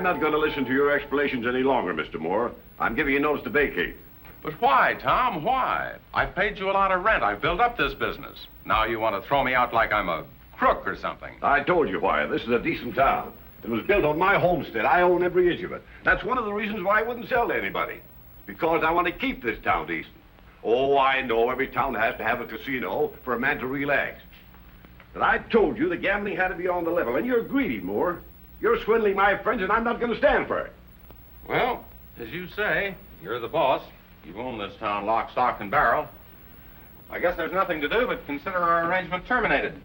not going to listen to your explanations any longer, Mr. Moore. I'm giving you notice to vacate. But why, Tom? Why? I've paid you a lot of rent. I've built up this business. Now you want to throw me out like I'm a crook or something. I told you why. This is a decent town. It was built on my homestead. I own every inch of it. That's one of the reasons why I wouldn't sell to anybody. Because I want to keep this town decent. Oh, I know every town has to have a casino for a man to relax. But I told you the gambling had to be on the level, and you're greedy, Moore. You're swindling my friends, and I'm not going to stand for it. Well, as you say, you're the boss. You own this town lock, stock, and barrel. I guess there's nothing to do but consider our arrangement terminated.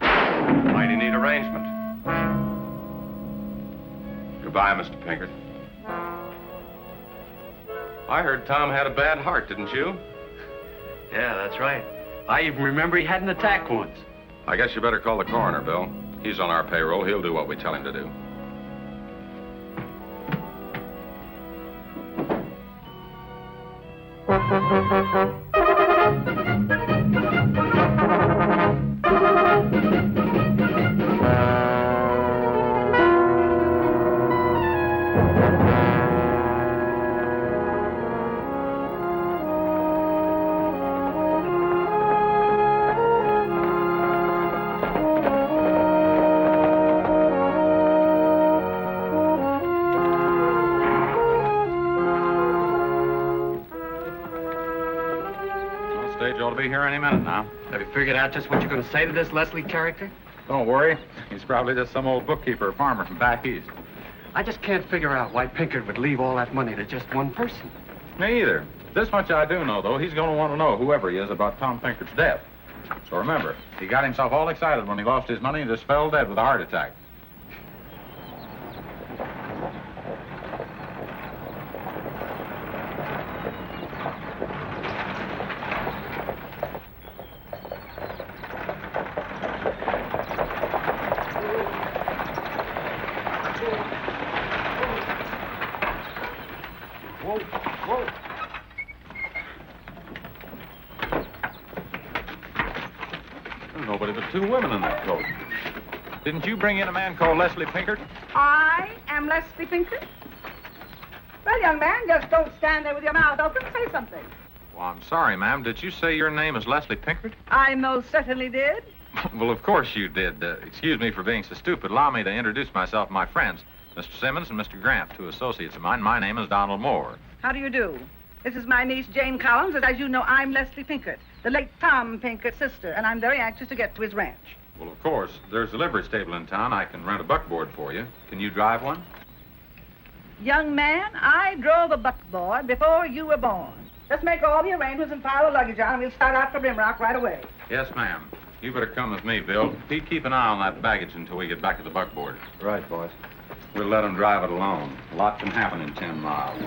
Mighty neat arrangement. Goodbye, Mr. Pinkert. I heard Tom had a bad heart, didn't you? Yeah, that's right. I even remember he had an attack once. I guess you better call the coroner, Bill. He's on our payroll. He'll do what we tell him to do. Ought to be here any minute now. Have you figured out just what you're going to say to this Leslie character? Don't worry. He's probably just some old bookkeeper or farmer from back east. I just can't figure out why Pinkert would leave all that money to just one person. Me either. This much I do know, though. He's going to want to know, whoever he is, about Tom Pinkert's death. So remember, he got himself all excited when he lost his money and just fell dead with a heart attack. Nobody but two women in that coat. Didn't you bring in a man called Leslie Pinkert? I am Leslie Pinkert. Well, young man, just don't stand there with your mouth open. Say something. Well, I'm sorry, ma'am. Did you say your name is Leslie Pinkert? I most certainly did. Well, of course you did. Excuse me for being so stupid. Allow me to introduce myself and my friends, Mr. Simmons and Mr. Grant, two associates of mine. My name is Donald Moore. How do you do? This is my niece, Jane Collins, and as you know, I'm Leslie Pinkert, the late Tom Pinkert's sister, and I'm very anxious to get to his ranch. Well, of course. There's a livery stable in town. I can rent a buckboard for you. Can you drive one? Young man, I drove a buckboard before you were born. Just make all the arrangements and pile the luggage on, and we'll start out for Rimrock right away. Yes, ma'am. You better come with me, Bill. Pete, keep an eye on that baggage until we get back to the buckboard. Right, boys. We'll let him drive it alone. A lot can happen in 10 miles.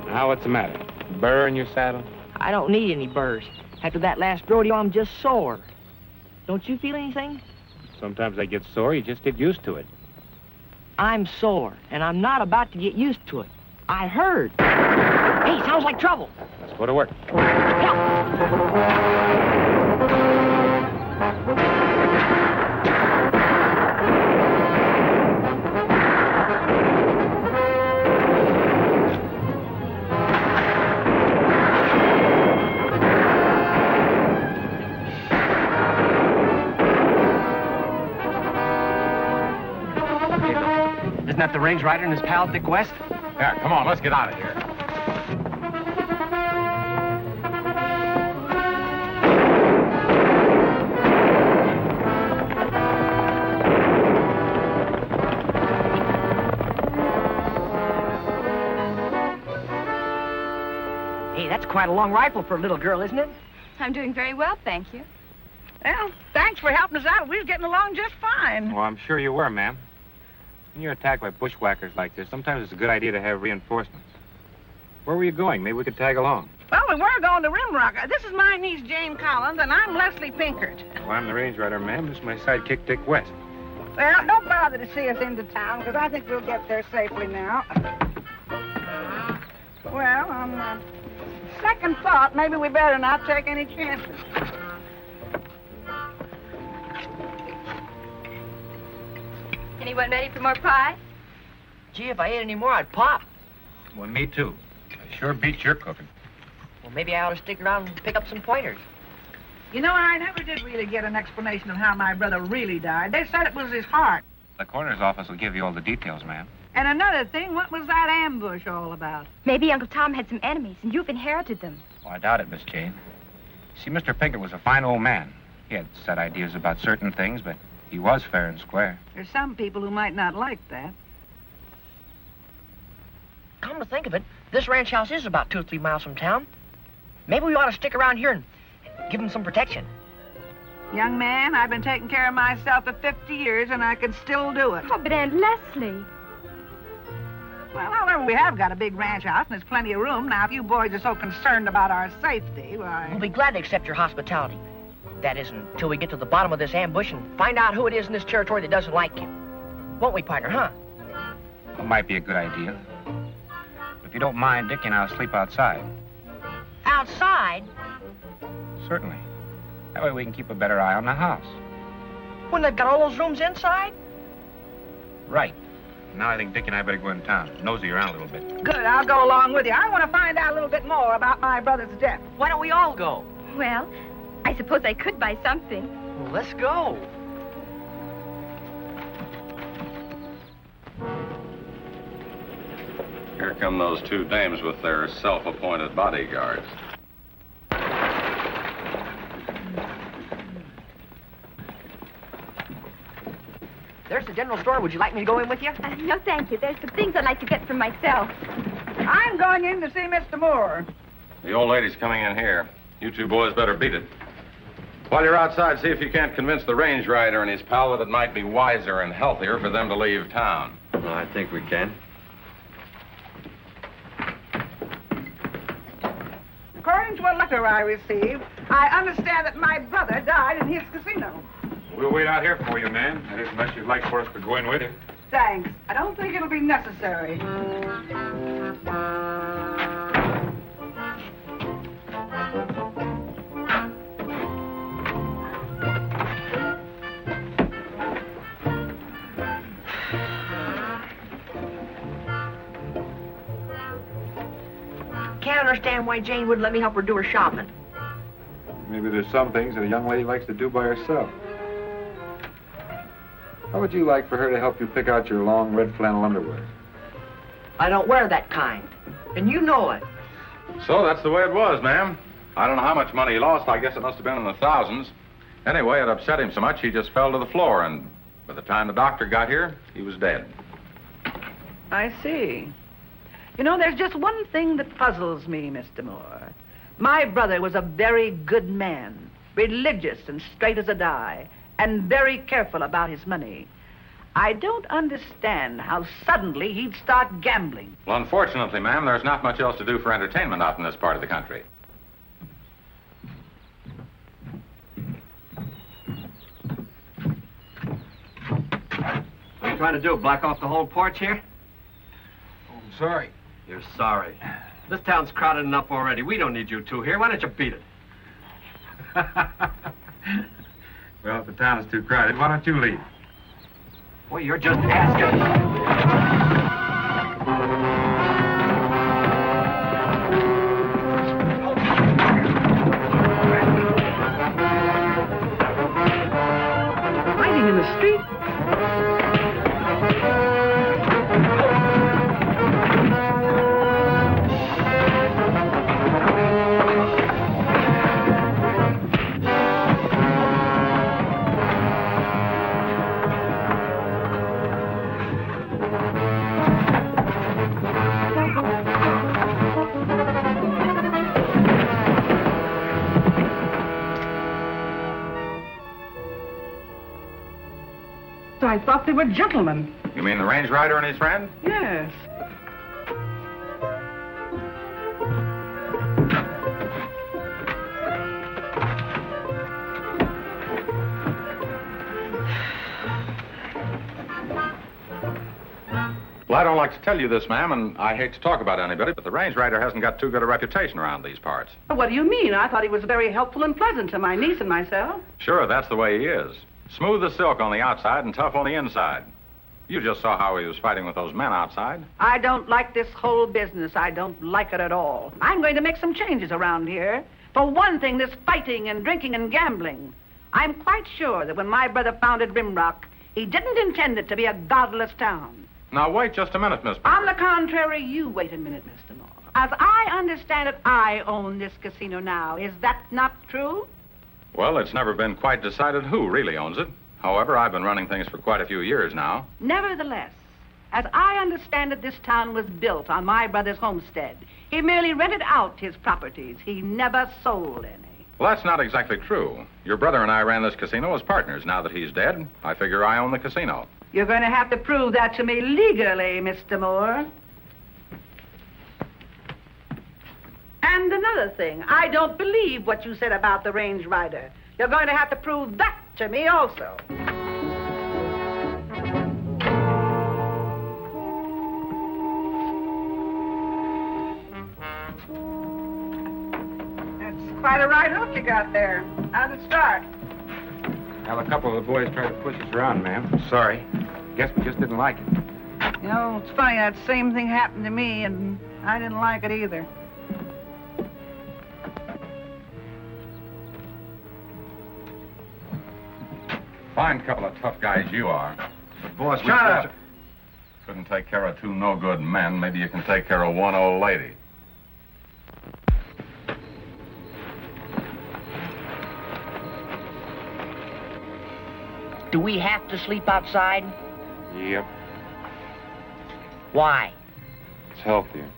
Now, what's the matter? Burr in your saddle? I don't need any burrs. After that last rodeo, I'm just sore. Don't you feel anything? Sometimes I get sore. You just get used to it. I'm sore, and I'm not about to get used to it. I heard. Hey, sounds like trouble. Let's go to work. Isn't that the range rider and his pal, Dick West? Yeah, come on, let's get out of here. Hey, that's quite a long rifle for a little girl, isn't it? I'm doing very well, thank you. Well, thanks for helping us out. We was getting along just fine. Well, I'm sure you were, ma'am. When you're attacked by bushwhackers like this, sometimes it's a good idea to have reinforcements. Where were you going? Maybe we could tag along. Well, we were going to Rimrock. This is my niece, Jane Collins, and I'm Leslie Pinkert. Well, I'm the range rider, ma'am. This is my sidekick, Dick West. Well, don't bother to see us into town, because I think we'll get there safely now. Well, on second thought, maybe we better not take any chances. Anyone ready for more pie? Gee, if I ate any more, I'd pop. Well, me too. I sure beats your cooking. Well, maybe I ought to stick around and pick up some pointers. You know, I never did really get an explanation of how my brother really died. They said it was his heart. The coroner's office will give you all the details, ma'am. And another thing, what was that ambush all about? Maybe Uncle Tom had some enemies, and you've inherited them. Well, I doubt it, Miss Jane. See, Mr. Pinkert was a fine old man. He had set ideas about certain things, but he was fair and square. There's some people who might not like that. Come to think of it, this ranch house is about 2 or 3 miles from town. Maybe we ought to stick around here and give him some protection. Young man, I've been taking care of myself for 50 years, and I can still do it. Oh, but Aunt Leslie. Well, however, we have got a big ranch house, and there's plenty of room. Now, if you boys are so concerned about our safety, why... We'll be glad to accept your hospitality. That is, until we get to the bottom of this ambush and find out who it is in this territory that doesn't like you. Won't we, partner, huh? It might be a good idea. If you don't mind, Dickie and I'll sleep outside. Outside? Certainly. That way we can keep a better eye on the house. When they've got all those rooms inside? Right. Now I think Dickie and I better go in town. Nosy around a little bit. Good, I'll go along with you. I want to find out a little bit more about my brother's death. Why don't we all go? Well, I suppose I could buy something. Well, let's go. Here come those 2 dames with their self-appointed bodyguards. There's the general store. Would you like me to go in with you? No, thank you. There's some things I'd like to get for myself. I'm going in to see Mr. Moore. The old lady's coming in here. You 2 boys better beat it. While you're outside, see if you can't convince the range rider and his pal that it might be wiser and healthier for them to leave town. Well, I think we can. According to a letter I received, I understand that my brother died in his casino. We'll wait out here for you, ma'am. That is, unless you'd like for us to go in with you. Thanks. I don't think it'll be necessary. Can't understand why Jane wouldn't let me help her do her shopping. Maybe there's some things that a young lady likes to do by herself. How would you like for her to help you pick out your long red flannel underwear? I don't wear that kind, and you know it. So that's the way it was, ma'am. I don't know how much money he lost. I guess it must have been in the thousands. Anyway, it upset him so much he just fell to the floor, and by the time the doctor got here, he was dead. I see. You know, there's just one thing that puzzles me, Mr. Moore. My brother was a very good man, religious and straight as a die, and very careful about his money. I don't understand how suddenly he'd start gambling. Well, unfortunately, ma'am, there's not much else to do for entertainment out in this part of the country. What are you trying to do, block off the whole porch here? Oh, I'm sorry. You're sorry. This town's crowded enough already. We don't need you 2 here. Why don't you beat it? Well, if the town is too crowded, why don't you leave? Well, you're just asking. Fighting in the street? I thought they were gentlemen. You mean the range rider and his friend? Yes. Well, I don't like to tell you this, ma'am, and I hate to talk about anybody, but the range rider hasn't got too good a reputation around these parts. What do you mean? I thought he was very helpful and pleasant to my niece and myself. Sure, that's the way he is. Smooth as silk on the outside and tough on the inside. You just saw how he was fighting with those men outside. I don't like this whole business. I don't like it at all. I'm going to make some changes around here. For one thing, this fighting and drinking and gambling. I'm quite sure that when my brother founded Rimrock, he didn't intend it to be a godless town. Now, wait just a minute, Miss On the contrary, you wait a minute, Mr. Moore. As I understand it, I own this casino now. Is that not true? Well, it's never been quite decided who really owns it. However, I've been running things for quite a few years now. Nevertheless, as I understand it, this town was built on my brother's homestead. He merely rented out his properties. He never sold any. Well, that's not exactly true. Your brother and I ran this casino as partners. Now that he's dead, I figure I own the casino. You're going to have to prove that to me legally, Mr. Moore. And another thing, I don't believe what you said about the range rider. You're going to have to prove that to me also. That's quite a right hook you got there. How'd it start? Well, a couple of the boys tried to push us around, ma'am. Sorry. Guess we just didn't like it. You know, it's funny, that same thing happened to me, and I didn't like it either. Fine couple of tough guys you are. Boss, Shut up! Couldn't take care of two no-good men. Maybe you can take care of one old lady. Do we have to sleep outside? Yep. Why? It's healthier.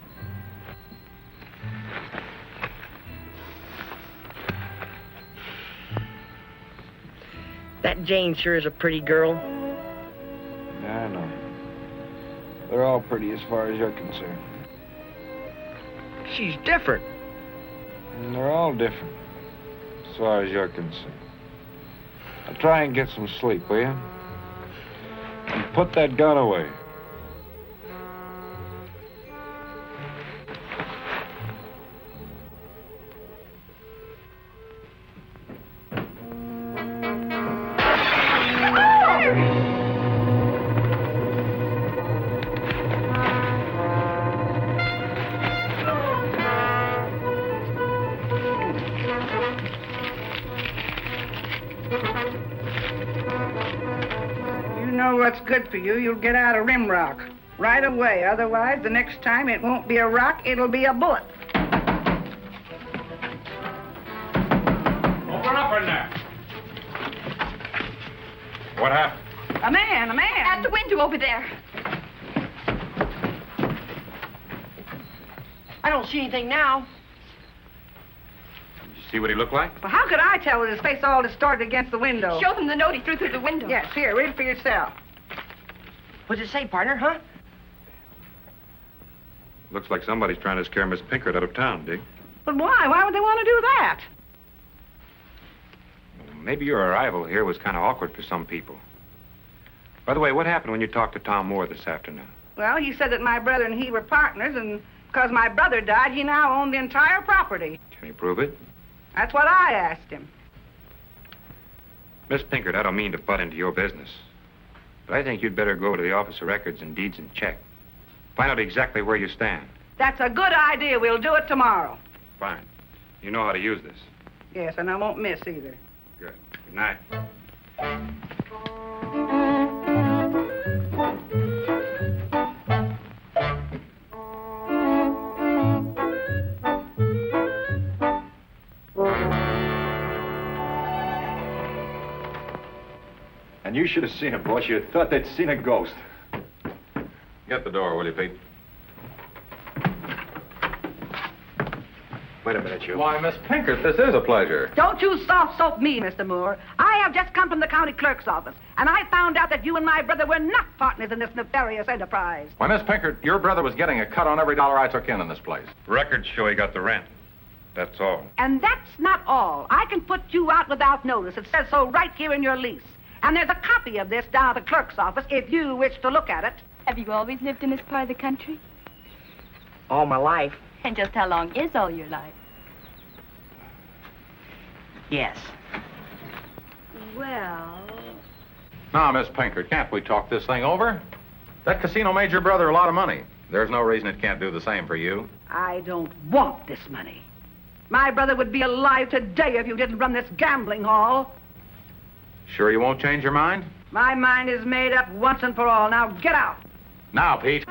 That Jane sure is a pretty girl. I know. They're all pretty as far as you're concerned. She's different. And they're all different as far as you're concerned. Now try and get some sleep, will you? And put that gun away. What's good for you, you'll get out of Rimrock right away. Otherwise, the next time it won't be a rock, it'll be a bullet. Open up in there. What happened? A man. At the window over there. I don't see anything now. Did you see what he looked like? Well, how could I tell with his face all distorted against the window? Show them the note he threw through the window. Yes, here, read it for yourself. What does it say, partner, huh? Looks like somebody's trying to scare Miss Pinkert out of town, Dick. But why? Why would they want to do that? Maybe your arrival here was kind of awkward for some people. By the way, what happened when you talked to Tom Moore this afternoon? Well, he said that my brother and he were partners, and because my brother died, he now owned the entire property. Can you prove it? That's what I asked him. Miss Pinkert, I don't mean to butt into your business, but I think you'd better go to the Office of Records and Deeds and check. Find out exactly where you stand. That's a good idea. We'll do it tomorrow. Fine. You know how to use this. Yes, and I won't miss either. Good. Good night. And you should have seen it, boss. You'd thought they'd seen a ghost. Get the door, will you, Pete? Wait a minute, you. Why, Miss Pinkert, this is a pleasure. Don't you soft soap me, Mr. Moore. I have just come from the county clerk's office, and I found out that you and my brother were not partners in this nefarious enterprise. Why, Miss Pinkert, your brother was getting a cut on every dollar I took in this place. Records show he got the rent. That's all. And that's not all. I can put you out without notice. It says so right here in your lease. And there's a copy of this down at the clerk's office if you wish to look at it. Have you always lived in this part of the country? All my life. And just how long is all your life? Yes. Well... Now, Miss Pinkert, can't we talk this thing over? That casino made your brother a lot of money. There's no reason it can't do the same for you. I don't want this money. My brother would be alive today if you didn't run this gambling hall. Sure you won't change your mind? My mind is made up once and for all. Now get out. Now, Pete.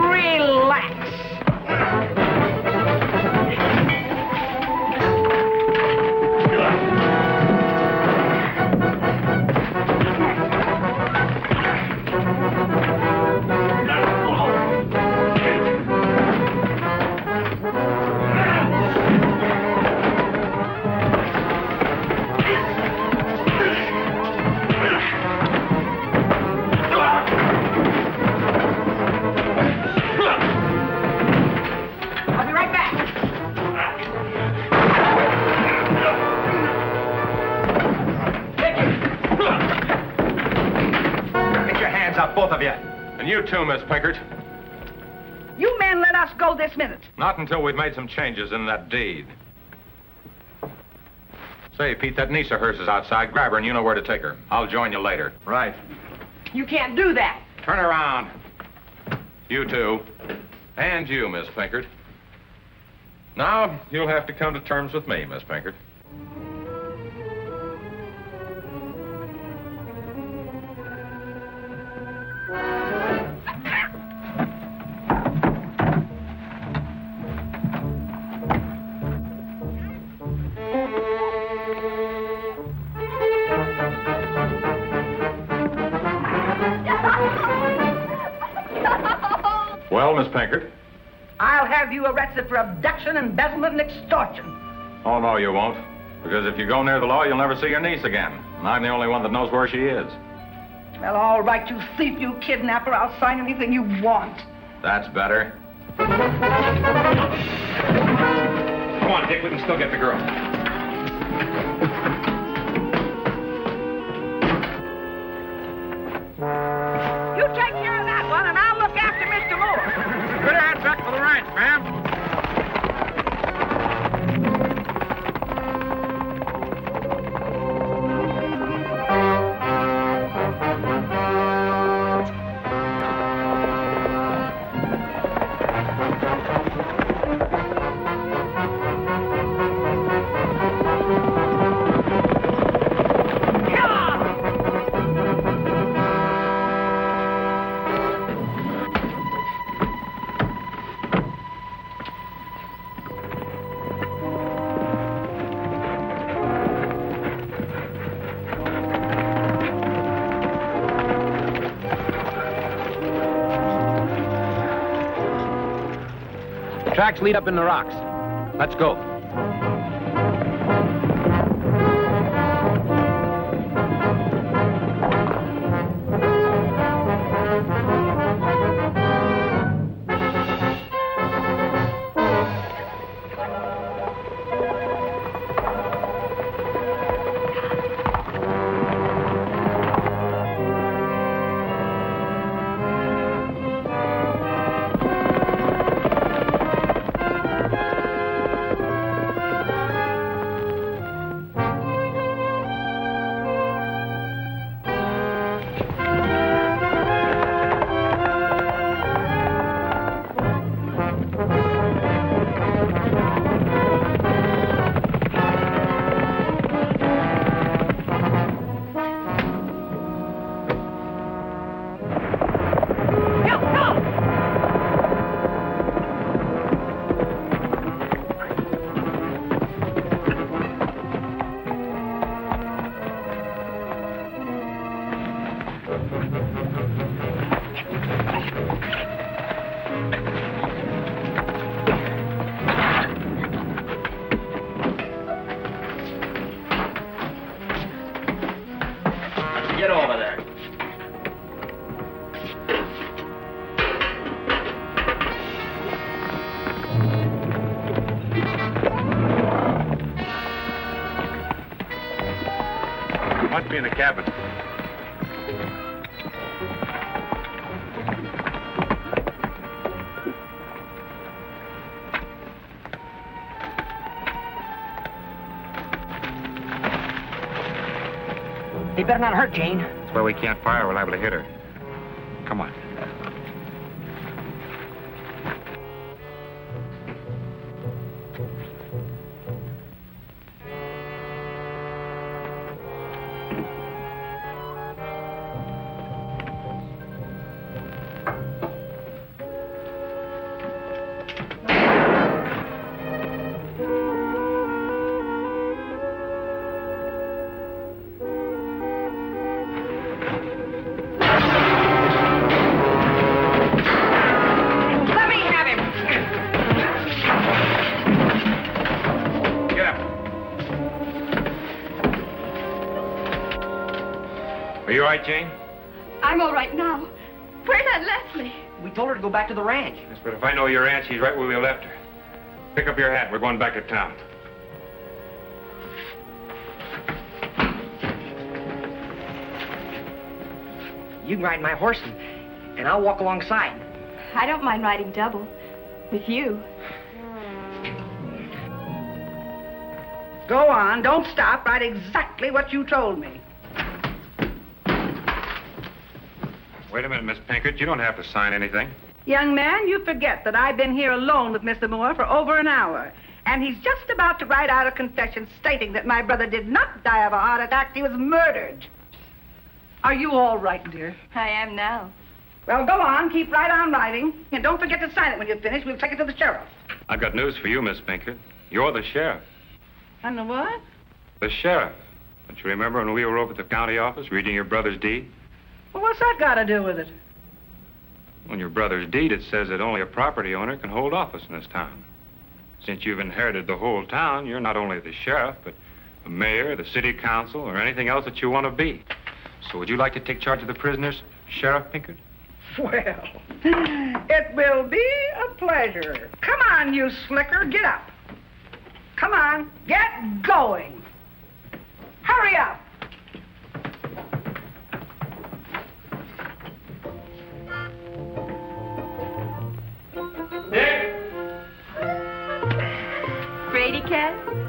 Relax. Both of you. And you too, Miss Pinkert. You men let us go this minute. Not until we've made some changes in that deed. Say, Pete, that niece of hers is outside. Grab her and you know where to take her. I'll join you later. Right. You can't do that. Turn around. You too. And you, Miss Pinkert. Now, you'll have to come to terms with me, Miss Pinkert. Well, Miss Pinkert? I'll have you arrested for abduction, embezzlement, and extortion. Oh, no, you won't. Because if you go near the law, you'll never see your niece again. And I'm the only one that knows where she is. Well, all right, you thief, you kidnapper. I'll sign anything you want. That's better. Come on, Dick, we can still get the girl. You take care of that one, and I'll look after Mr. Moore. Put your hands back for the ranch, ma'am. Tracks lead up in the rocks. Let's go. Must be in the cabin. They better not hurt Jane. That's why we can't fire. We're liable to hit her. Come on. Are you all right, Jane? I'm all right now. Where's Aunt Leslie? We told her to go back to the ranch. Yes, but if I know your aunt, she's right where we left her. Pick up your hat. We're going back to town. You can ride my horse, and I'll walk alongside. I don't mind riding double. With you. Go on, don't stop. Write exactly what you told me. Wait a minute, Miss Pinkert. You don't have to sign anything. Young man, you forget that I've been here alone with Mr. Moore for over an hour. And he's just about to write out a confession stating that my brother did not die of a heart attack. He was murdered. Are you all right, dear? I am now. Well, go on. Keep right on writing. And don't forget to sign it when you're finished. We'll take it to the sheriff. I've got news for you, Miss Pinkert. You're the sheriff. And the what? The sheriff. Don't you remember when we were over at the county office reading your brother's deed? Well, what's that got to do with it? On your brother's deed, it says that only a property owner can hold office in this town. Since you've inherited the whole town, you're not only the sheriff, but the mayor, the city council, or anything else that you want to be. So would you like to take charge of the prisoners, Sheriff Pinkert? Well, it will be a pleasure. Come on, you slicker. Get up. Come on. Get going. Hurry up. Brady cat?